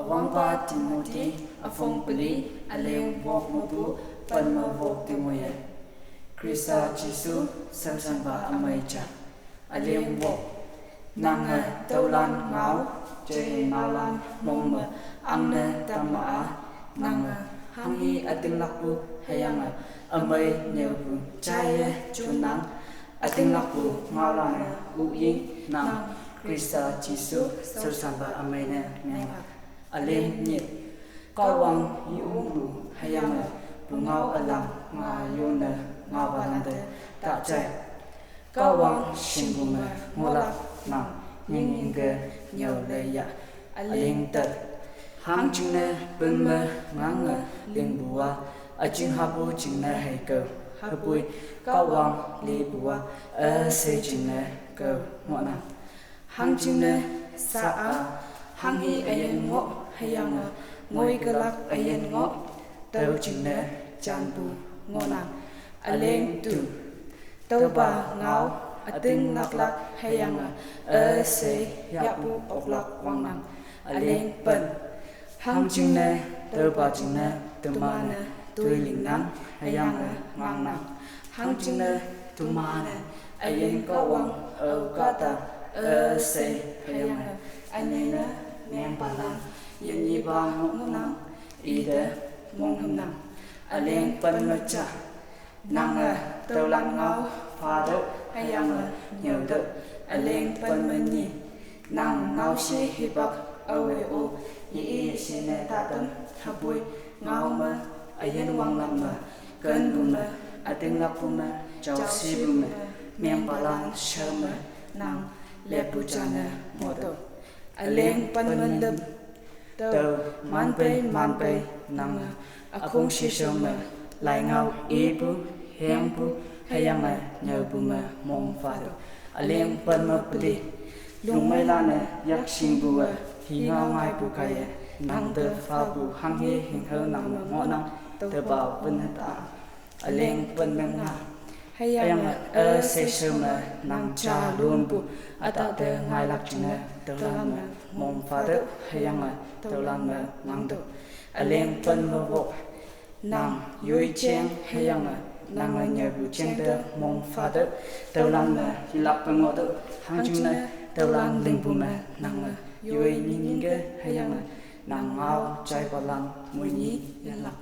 wang ba Timothy afong pili aleng wok mobu pan ma wok timoye Krista Jesu sang ba amaicha aleng wok nang taulan ngau je nalan mong amne tama nang hangi ating lakpu hayang amai neubu chaya chunang ating lakpu ngalan uyin nang Krista Jesu sang ba amaina nang aleng nyet kawang yulu hayang bungau alam ngayona ngabalante ta chai kawang shimbuma ngola nang nyingge nyole ya aleng tat hang chingna bumma ngang ling bua ajing habu chingna haiko hapui kawang li bua se chingna ko ngona hang chingna sa hang hi ayen ngo hayang ngoi galak ayen ngo tau chingna chanpu ngona aleng tu tau ba ngau ating naklak hayang se yapu oklak wangnang aleng pen hang chingna tau ba chingna tumana tuiling nang hayang wangnang hang chingna tumana ayen kawang kata se hayang anena nang palang yen ba nang ida mong nang aleng pen macha nang tau lang ngau father hayang nhờ tự aleng pen mani nang ngau she hibak awe o yi sene tatam hapui ngau ma ayen wang lam ma kan buma ating lak buma chau si buma mem palang shama nang lepu chana moto aleng pen mandam tau man pe nang akong she shama lai ngau ibu hempu hayang nhờ buma mong father aleng pen ma pli lung mai lana yak sing bua hi nga ngai pu kai nang te fa bu hang he hing her nang mo nang te ba pen ta aleng pen meng nga hayang se shema nang cha lun pu ata te ngai lak china te lam mong father hayang te lam nang do aleng pen ma bo nang yoi cheng hayang nang nhờ bu cheng te mong father te lam hilak pen ngo te hang china tau lang ling buma nang yoi nyinge hayang nang ngau chai palang mui ni yan lak